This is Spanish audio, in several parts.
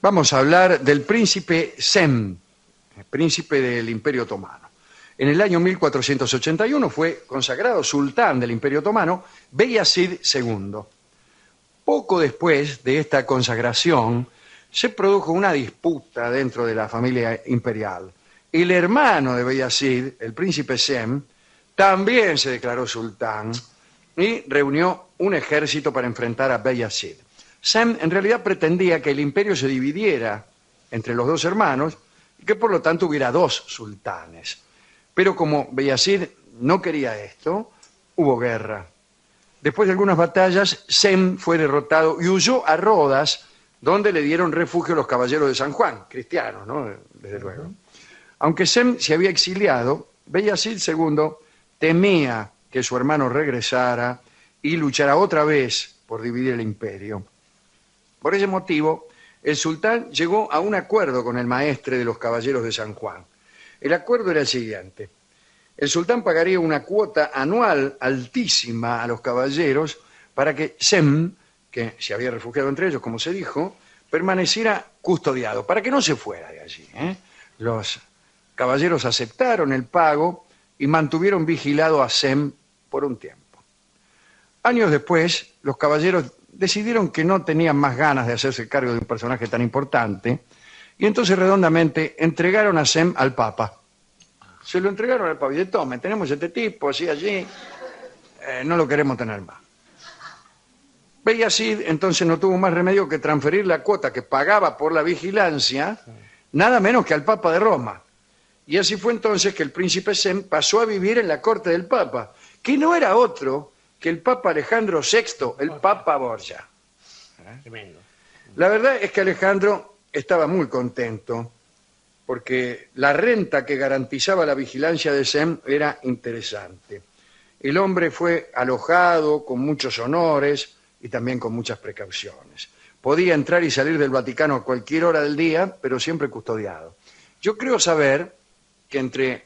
Vamos a hablar del príncipe Sem, el príncipe del Imperio Otomano. En el año 1481 fue consagrado sultán del Imperio Otomano Beyazid II. Poco después de esta consagración se produjo una disputa dentro de la familia imperial. El hermano de Beyazid, el príncipe Sem, también se declaró sultán y reunió un ejército para enfrentar a Beyazid. Sem en realidad pretendía que el imperio se dividiera entre los dos hermanos y que por lo tanto hubiera dos sultanes. Pero como Beyazid no quería esto, hubo guerra. Después de algunas batallas, Sem fue derrotado y huyó a Rodas, donde le dieron refugio los caballeros de San Juan, cristianos, ¿no? Desde luego. Aunque Sem se había exiliado, Beyazid II temía que su hermano regresara y luchara otra vez por dividir el imperio. Por ese motivo, el sultán llegó a un acuerdo con el maestre de los caballeros de San Juan. El acuerdo era el siguiente: el sultán pagaría una cuota anual altísima a los caballeros para que Sem, que se había refugiado entre ellos, como se dijo, permaneciera custodiado, para que no se fuera de allí. Los caballeros aceptaron el pago y mantuvieron vigilado a Sem por un tiempo. Años después, los caballeros decidieron que no tenían más ganas de hacerse cargo de un personaje tan importante y entonces redondamente entregaron a Sem al Papa. Se lo entregaron al Papa y dice: tome, tenemos este tipo, así, allí, no lo queremos tener más. Beyazid entonces no tuvo más remedio que transferir la cuota que pagaba por la vigilancia, nada menos que al Papa de Roma. Y así fue entonces que el príncipe Sem pasó a vivir en la corte del Papa, que no era otro que el Papa Alejandro VI, el Papa Borgia. Tremendo. La verdad es que Alejandro estaba muy contento porque la renta que garantizaba la vigilancia de Sem era interesante. El hombre fue alojado con muchos honores y también con muchas precauciones. Podía entrar y salir del Vaticano a cualquier hora del día, pero siempre custodiado. Yo creo saber que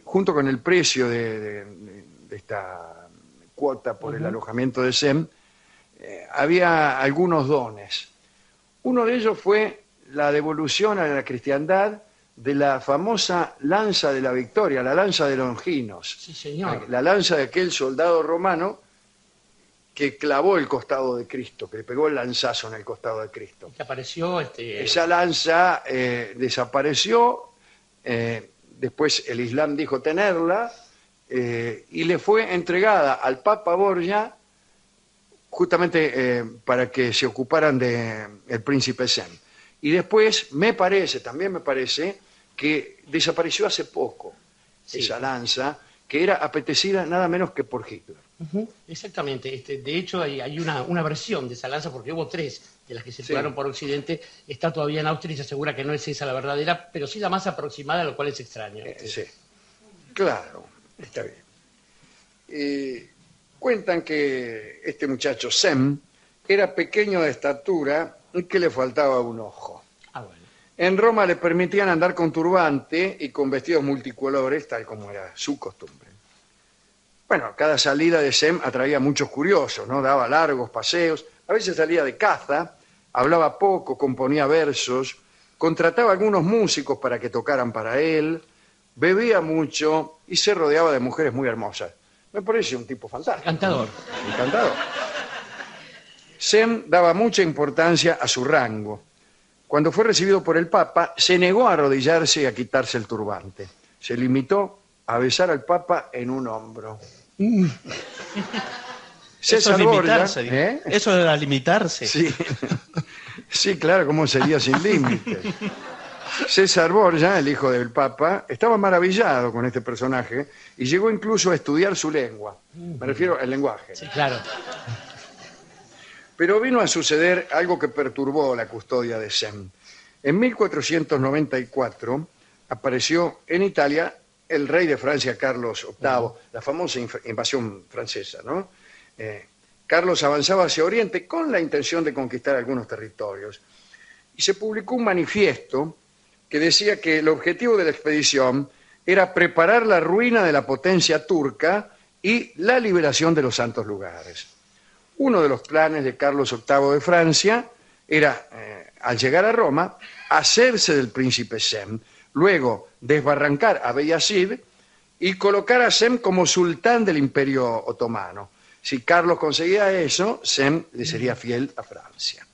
junto con el precio de esta cuota por el alojamiento de Sem, había algunos dones. Uno de ellos fue la devolución a la cristiandad de la famosa lanza de la victoria, la lanza de Longinos. Sí, señor. La lanza de aquel soldado romano que clavó el costado de Cristo, que le pegó el lanzazo en el costado de Cristo. Que apareció Esa lanza desapareció, después el Islam dijo tenerla, y le fue entregada al Papa Borgia justamente para que se ocuparan del príncipe Sem. Y después también me parece, que desapareció hace poco esa lanza, que era apetecida nada menos que por Hitler. Exactamente. De hecho, hay una versión de esa lanza, porque hubo 3 de las que circularon por Occidente. Está todavía en Austria y se asegura que no es esa la verdadera, pero sí la más aproximada, lo cual es extraño. Sí, claro, está bien. Cuentan que este muchacho Sem era pequeño de estatura y que le faltaba un ojo. Bueno. En Roma le permitían andar con turbante y con vestidos multicolores, tal como era su costumbre. Bueno, cada salida de Sem atraía a muchos curiosos, ¿no? Daba largos paseos, a veces salía de caza, hablaba poco, componía versos, contrataba a algunos músicos para que tocaran para él, bebía mucho y se rodeaba de mujeres muy hermosas. Me parece un tipo fantástico. Encantador. Encantador. Sem daba mucha importancia a su rango. Cuando fue recibido por el Papa, se negó a arrodillarse y a quitarse el turbante. Se limitó a besar al Papa en un hombro. César Borgia, eso era limitarse. Sí. Sí, claro, ¿cómo sería sin límites? César Borgia, el hijo del Papa, estaba maravillado con este personaje y llegó incluso a estudiar su lengua. Me refiero al lenguaje. Sí, claro. Pero vino a suceder algo que perturbó la custodia de Sem. En 1494 apareció en Italia el rey de Francia, Carlos VIII, la famosa invasión francesa, ¿no? Carlos avanzaba hacia Oriente con la intención de conquistar algunos territorios. Y se publicó un manifiesto que decía que el objetivo de la expedición era preparar la ruina de la potencia turca y la liberación de los santos lugares. Uno de los planes de Carlos VIII de Francia era, al llegar a Roma, hacerse del príncipe Sem, luego desbarrancar a Beyazid y colocar a Sem como sultán del Imperio Otomano. Si Carlos conseguía eso, Sem le sería fiel a Francia.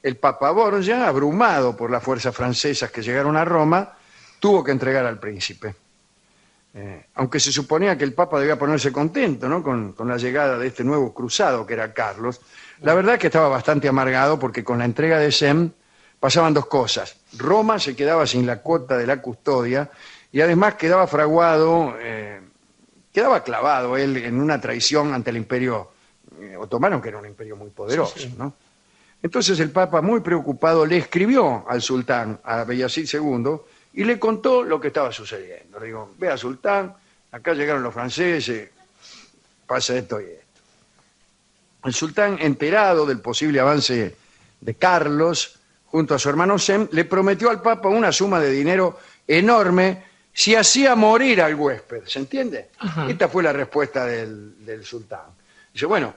El Papa Borgia, abrumado por las fuerzas francesas que llegaron a Roma, tuvo que entregar al príncipe. Aunque se suponía que el Papa debía ponerse contento, ¿no?, con la llegada de este nuevo cruzado que era Carlos, la verdad es que estaba bastante amargado porque con la entrega de Sem pasaban dos cosas. Roma se quedaba sin la cuota de la custodia y además quedaba fraguado, quedaba clavado él en una traición ante el Imperio Otomano, que era un imperio muy poderoso, sí, sí, ¿no? Entonces el Papa, muy preocupado, le escribió al sultán, a Beyazid II, y le contó lo que estaba sucediendo. Le digo, vea, sultán, acá llegaron los franceses, pasa esto y esto. El sultán, enterado del posible avance de Carlos, junto a su hermano Sem, le prometió al Papa una suma de dinero enorme si hacía morir al huésped. ¿Se entiende? Ajá. Esta fue la respuesta del sultán. Dice, bueno,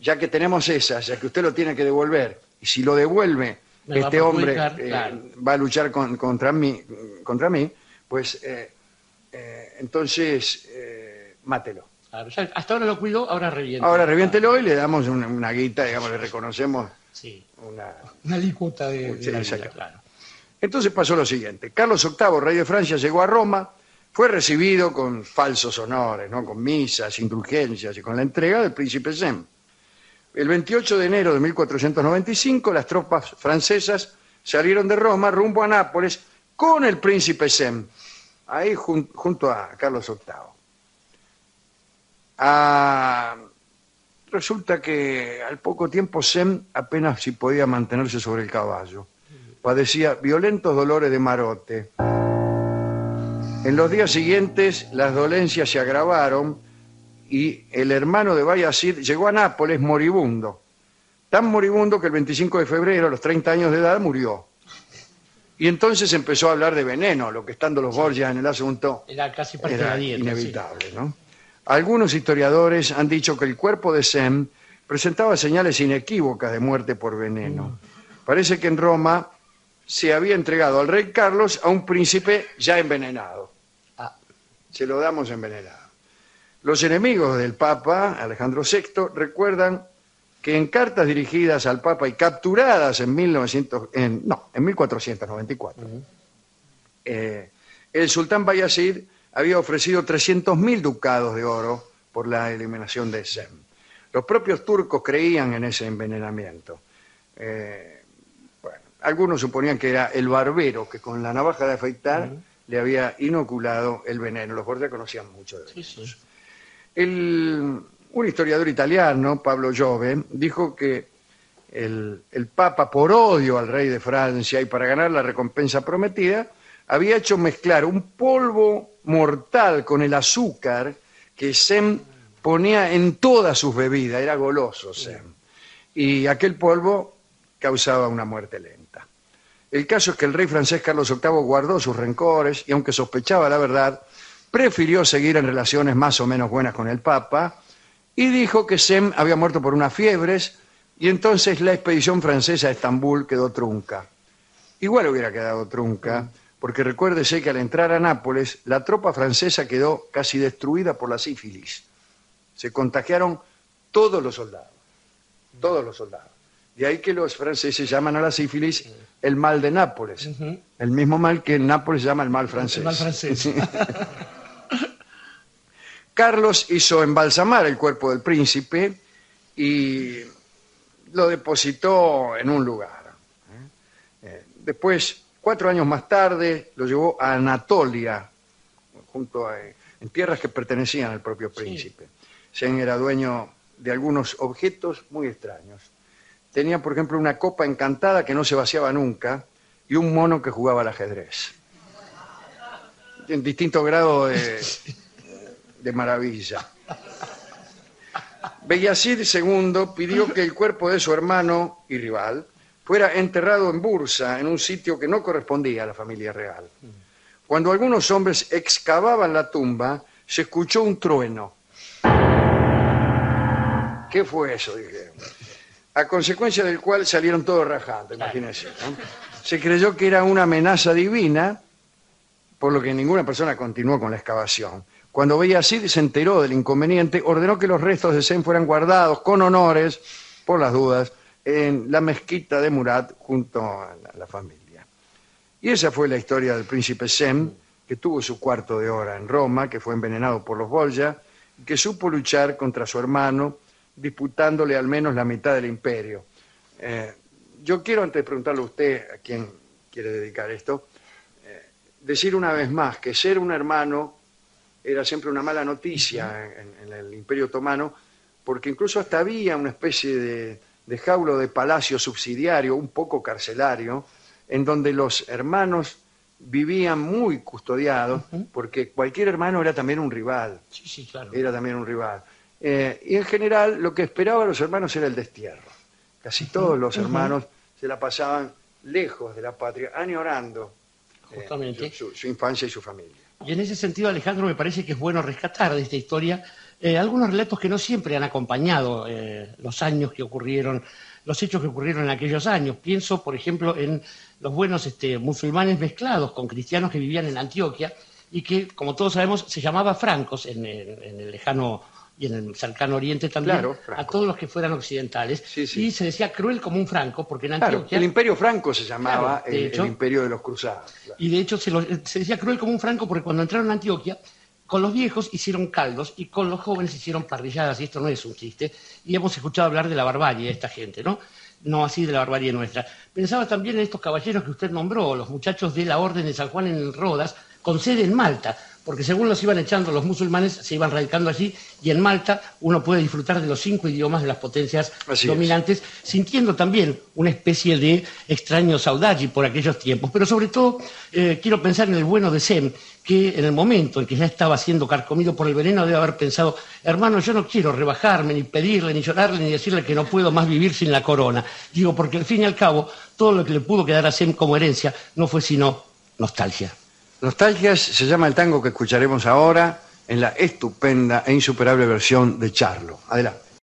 ya que tenemos esa, ya que usted lo tiene que devolver, y si lo devuelve, este hombre claro, va a luchar contra mí, pues entonces mátelo. Claro, ya hasta ahora lo cuidó, ahora reviéntelo. Ahora reviéntelo y le damos una guita, digamos, le reconocemos sí, una alícuota de sí, la vida, claro. Entonces pasó lo siguiente. Carlos VIII, rey de Francia, llegó a Roma, fue recibido con falsos honores, ¿no?, con misas, indulgencias y con la entrega del príncipe Sem. El 28 de enero de 1495, las tropas francesas salieron de Roma rumbo a Nápoles con el príncipe Sem, ahí junto a Carlos VIII. Resulta que al poco tiempo Sem apenas si podía mantenerse sobre el caballo. Padecía violentos dolores de marote. En los días siguientes las dolencias se agravaron y el hermano de Bayazid llegó a Nápoles moribundo. Tan moribundo que el 25 de febrero, a los 30 años de edad, murió. Y entonces empezó a hablar de veneno, lo que estando los Borgia en el asunto era casi parte de la dieta, inevitable, sí, ¿no? Algunos historiadores han dicho que el cuerpo de Sem presentaba señales inequívocas de muerte por veneno. Parece que en Roma se había entregado al rey Carlos a un príncipe ya envenenado. Se lo damos envenenado. Los enemigos del Papa, Alejandro VI, recuerdan que en cartas dirigidas al Papa y capturadas en 1494, el sultán Bayazid había ofrecido 300.000 ducados de oro por la eliminación de Sem. Los propios turcos creían en ese envenenamiento. Bueno, algunos suponían que era el barbero que con la navaja de afeitar le había inoculado el veneno. Los Borgia conocían mucho de eso. Sí, sí. Un historiador italiano, Pablo Giove, dijo que el Papa, por odio al rey de Francia y para ganar la recompensa prometida, había hecho mezclar un polvo mortal con el azúcar que Sem ponía en todas sus bebidas. Era goloso Sem. Y aquel polvo causaba una muerte lenta. El caso es que el rey francés Carlos VIII guardó sus rencores y, aunque sospechaba la verdad, prefirió seguir en relaciones más o menos buenas con el Papa y dijo que Sem había muerto por unas fiebres y entonces la expedición francesa a Estambul quedó trunca. Igual hubiera quedado trunca, porque recuérdese que al entrar a Nápoles la tropa francesa quedó casi destruida por la sífilis. Se contagiaron todos los soldados, todos los soldados. De ahí que los franceses llaman a la sífilis el mal de Nápoles, el mismo mal que en Nápoles llama el mal francés. El mal francés. Carlos hizo embalsamar el cuerpo del príncipe y lo depositó en un lugar. Después, 4 años más tarde, lo llevó a Anatolia, en tierras que pertenecían al propio príncipe. Sí. Sem era dueño de algunos objetos muy extraños. Tenía, por ejemplo, una copa encantada que no se vaciaba nunca y un mono que jugaba al ajedrez. En distinto grado de maravilla. Beyazid II pidió que el cuerpo de su hermano y rival fuera enterrado en Bursa, en un sitio que no correspondía a la familia real. Cuando algunos hombres excavaban la tumba, se escuchó un trueno ¿Qué fue eso? Dijeron. A consecuencia del cual salieron todos rajando, imagínense, ¿no? Se creyó que era una amenaza divina, por lo que ninguna persona continuó con la excavación. Cuando Bayazid se enteró del inconveniente, ordenó que los restos de Sem fueran guardados con honores, por las dudas, en la mezquita de Murat junto a la familia. Y esa fue la historia del príncipe Sem, que tuvo su cuarto de hora en Roma, que fue envenenado por los Borgia, y que supo luchar contra su hermano, disputándole al menos la mitad del imperio. Yo quiero, antes de preguntarle a usted a quién quiere dedicar esto, decir una vez más que ser un hermano era siempre una mala noticia en el Imperio Otomano, porque incluso hasta había una especie de jaulo de palacio subsidiario, un poco carcelario, en donde los hermanos vivían muy custodiados, porque cualquier hermano era también un rival. Sí, claro. Era también un rival. Y en general lo que esperaban los hermanos era el destierro. Casi todos los hermanos se la pasaban lejos de la patria, añorando justamente su infancia y su familia. Y en ese sentido, Alejandro, me parece que es bueno rescatar de esta historia algunos relatos que no siempre han acompañado los años que ocurrieron, los hechos que ocurrieron en aquellos años. Pienso, por ejemplo, en los buenos musulmanes mezclados con cristianos que vivían en Antioquia y que, como todos sabemos, se llamaba francos en el lejano y en el cercano oriente también, claro, a todos los que fueran occidentales. Sí, sí. Y se decía cruel como un franco, porque en Claro, Antioquia... el Imperio Franco se llamaba, Claro, de hecho, el Imperio de los Cruzados. Claro. Y de hecho se decía cruel como un franco porque cuando entraron a Antioquia, con los viejos hicieron caldos y con los jóvenes hicieron parrilladas, y esto no es un chiste, y hemos escuchado hablar de la barbarie de esta gente, ¿no? No así de la barbarie nuestra. Pensaba también en estos caballeros que usted nombró, los muchachos de la Orden de San Juan en Rodas, con sede en Malta, porque según los iban echando los musulmanes, se iban radicando allí, y en Malta uno puede disfrutar de los 5 idiomas de las potencias dominantes, sintiendo también una especie de extraño saudade por aquellos tiempos. Pero sobre todo, quiero pensar en el bueno de Sem, que en el momento en que ya estaba siendo carcomido por el veneno, debe haber pensado: hermano, yo no quiero rebajarme, ni pedirle, ni llorarle, ni decirle que no puedo más vivir sin la corona. Digo, porque al fin y al cabo, todo lo que le pudo quedar a Sem como herencia no fue sino nostalgia. Nostalgias se llama el tango que escucharemos ahora en la estupenda e insuperable versión de Charlo. Adelante.